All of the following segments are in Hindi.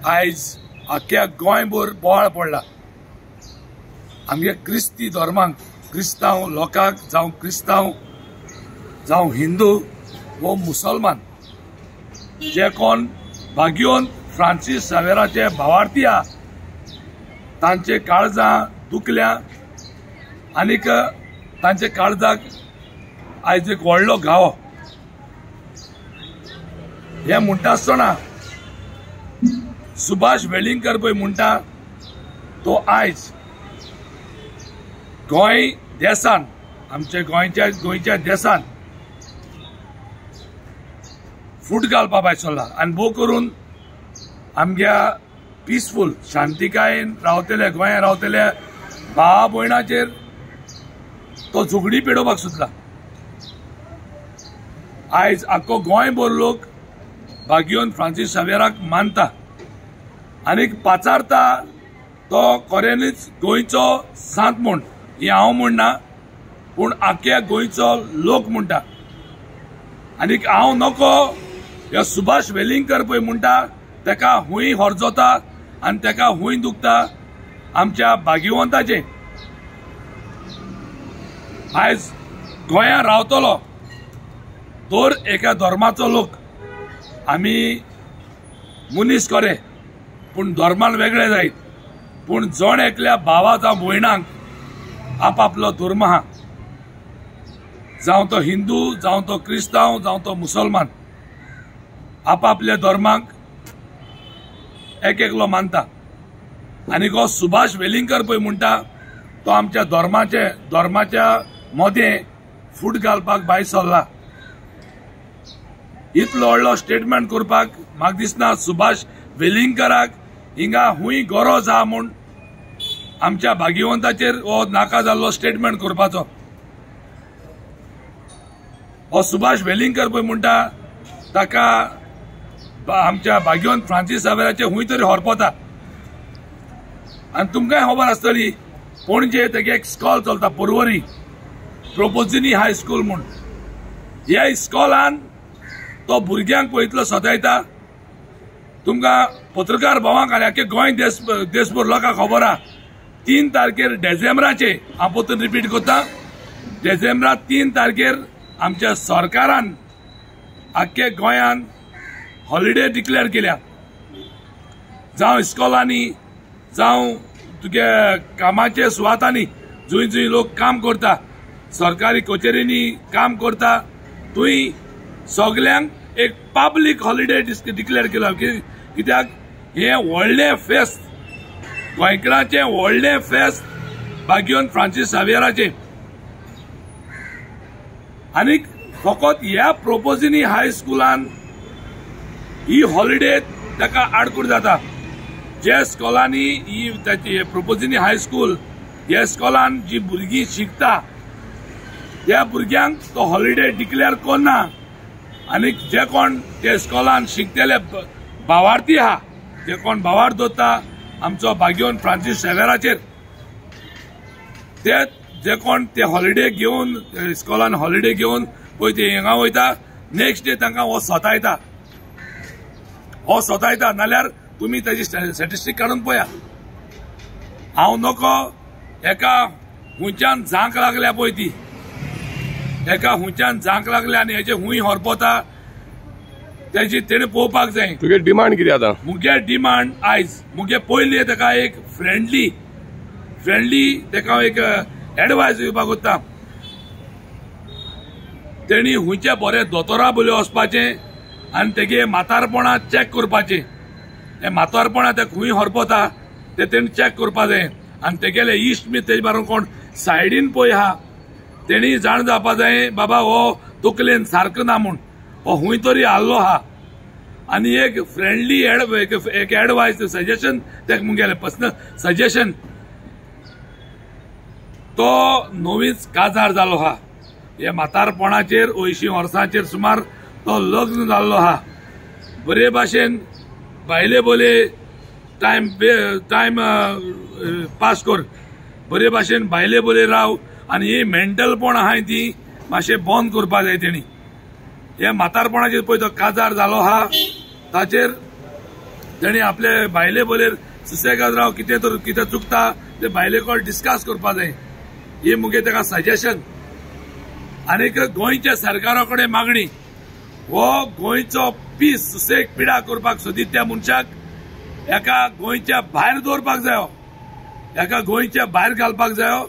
आयज आख्या गोंयभर बोवाळ पडला। आमगे क्रिस्ती धर्मांक क्रिस्तांव लोकांक जावं क्रिस्तांव जावं हिंदू व मुसलमान जे कोण भाग्योन फ्रांसीस सावेराचे भावार्थी आहा तांचे काळजां दुखल्या आनीक तांचे काळजाक आयज एक व्हडलो घावो। हे म्हणटा आसतना सुभाष वेलिंगकर पळय म्हणटा तो आयज गोंय देशान आमच्या गोंयच्या देशान फूट घालपा भायर सरला आनी भोव करून आमच्या पिसफूल शांतिकायेन रावतले गोंया रावतले भावा भयणाचेर तो झगडी पेडोवपाक सोदला। आयज आख्खो गोंयभर लोक भाग्योन फ्रांसीस सावेराक मानता आनीक पाचारता तो खऱ्यांनीच गोंयचो सांत म्हूण ही हांव म्हणना पूण आख्या गोंयचो लोक म्हणटा। आनीक हांव नको ह्यो सुभाष वेलिंगकर पळय म्हणटा तेका हुंय हरजता आनी तेका हुंय दुखता आमच्या भाग्यवंताचे। आयज गोंया रावतलो दर एका धर्माचो लोक आमी मनीस खरे पूण धर्मान वेगळे जायत पूण जण एकल्या भावा जावं भयणांक आपापलो धर्म आहा जावं तो हिंदू जावं तो क्रिस्तांव जावं तो मुसलमान आपापल्या धर्माक एक एकलो मानता। आनी हो सुभाष वेलिंगकर पळय म्हणटा तो आमच्या धर्माच्या मदें फूट घालपाक भायर सरला। इतलो व्हडलो स्टेटमेंट करपाक म्हाका दिसना सुभाष वेलिंगकराक हिंगा हुंय गरज आहा म्हूण आमच्या भाग्यवंताचेर हो नाका जाल्लो स्टेटमेंट करपाचो। हो सुभाष वेलिंगकर पळय म्हणटा ताका आमच्या भाग्यवंत फ्रांसीस सावेराचे हुंय तरी हरपता। आनी तुमकांय खबर आसतली पणजे तेगे एक स्कॉल चलता पर्वरी प्रोपोजिनी हाय स्कूल म्हूण ह्या इस्कॉलान तो भुरग्यांक पळयतलो सदायता। तुमकां पत्रकार भावांक आनी आख्खे गोंय देशभर लोकांक खबर आहा 3 तारखेर डिसेंबराचे हांव परतून रिपीट करता डिसेंबरा 3 तारखेर आमच्या सरकारान आख्खे गोंयान हॉलिडे डिक्लेअर केल्या। जावं इस्कॉलांनी जावं तुगे कामाचे सुवातांनी जंय जंय लोक काम करता सरकारी कचेरींनी काम करता थंय सगल्यांक एक पब्लीक हॉलिडे डिक्लेअर केला। कित्याक हे व्हडले फेस्त गोंयकारांचे व्हडले फेस्त भाग्यवंत फ्रांसीस सावेराचे। आनीक फकत ह्या प्रोपोजिनी हाय स्कुलान ही हॉलिडे ताका आडकूड जाता। जे स्कॉलांनी ही ताची प्रोपोजिनी हाय स्कूल ह्या स्कॉलान जी भुरगीं शिकता त्या भुरग्यांक तो हॉलिडे डिक्लेअर करना। आनीक जे कोण ते स्कॉलान शिकतेले भावार्थी आहा जे कोण भावार्थ दवरता आमचो भाग्यवंत फ्रांसीस सावेराचेर ते जे कोण ते हॉलिडे घेवन स्कॉलान हॉलिडे घेवन पळय ते हिंगा वयता नेक्स्ट डे तांकां हो सोतायता नाल्यार तुमी ताची स्टॅटिस्टीक काडून पळया। हांव नको एका हुंयच्यान झांक लागल्या पळय ती एका हुंयच्यान झांक लागल्या आनी हेजे हुंय हरपता तेजी तेणे पळोवपाक जाय। तुगे डिमांड कितें आतां? मुगे डिमांड आयज मुगे पयली ताका एक फ्रेंडली ताका एक एडवायस दिवपाक वता। तेणी हुंयचे बरे दोतोरा बले वचपाचें आनी तेगे म्हातारपणा चॅक करपाचें। हे म्हातारपणा ताका हुंय हरपता ते तेणी चॅक करपा जाय आनी तेगेले इश्ट बी तेजे बारा कोण सायडीन पळय आहा तेणी जाण जावपा जाय बाबा हो तकलेन सारको ना म्हूण हो हुंय तरी हाल्लो आहा। आनी एक फ्रेंडली एक एडवायस सजेशन तेका मुगेलें पर्सनल सजेशन तो नवीच काजार जालो आहा। हे म्हातारपणाचेर 80 वर्सांचेर सुमार तो लग्न जाल्लो आहा। बरे भाशेन भायले बोले टायम पास कर बरे भाशेन भायले बोले राव आनी ही मेंटलपण आहाय ती मातशें बंद करपा जाय तेणी। हे म्हातारपणाचेर पळय तो काजार जालो आहा ताचेर तेणी आपले बायले बोलेर सुसेगाद राव कितें चुकता ते बायले कोण डिस्कस करपा जाय ही मुगे तेका सजेशन। आनीक गोंयच्या सरकारा कडेन मागणी हो गोंयचो पीस सुसेग पिडा करपाक सोदीत त्या मनशाक एका गोंयच्या भायर दवरपाक जायो, एका गोंयच्या भायर घालपाक जायो।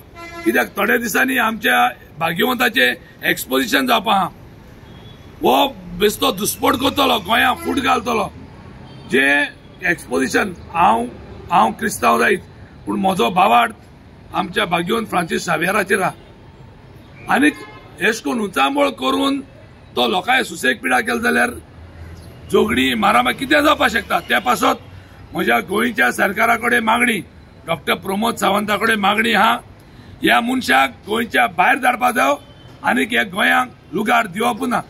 कित्याक थोड्या दिसांनी आमच्या भाग्यवंताचे एक्सपोजिशन जावपा आहा, हो बेस्तो दुस्पट करतलो, गोंया फूट घालतलो। जे एक्सपोजिशन हांव क्रिस्तांव जायत पूण म्हजो भावार्थ आमच्या भाग्यवंत फ्रांसीस शावेराचेर आहा। आनीक हेश कोन उचांबळ करून तो लोकांय सुसेग पिडा केलो जाल्यार जोगडी मारामारी कितें जावपाक शकता। त्या पासत म्हज्या गोंयच्या सरकारा कडेन मागणी, डॉक्टर प्रमोद सावंता कडेन मागणी आहा, ह्या मनशाक गोंयच्या भायर धाडपा जायो आनीक ह्या गोंयांक लुगार दिवप ना।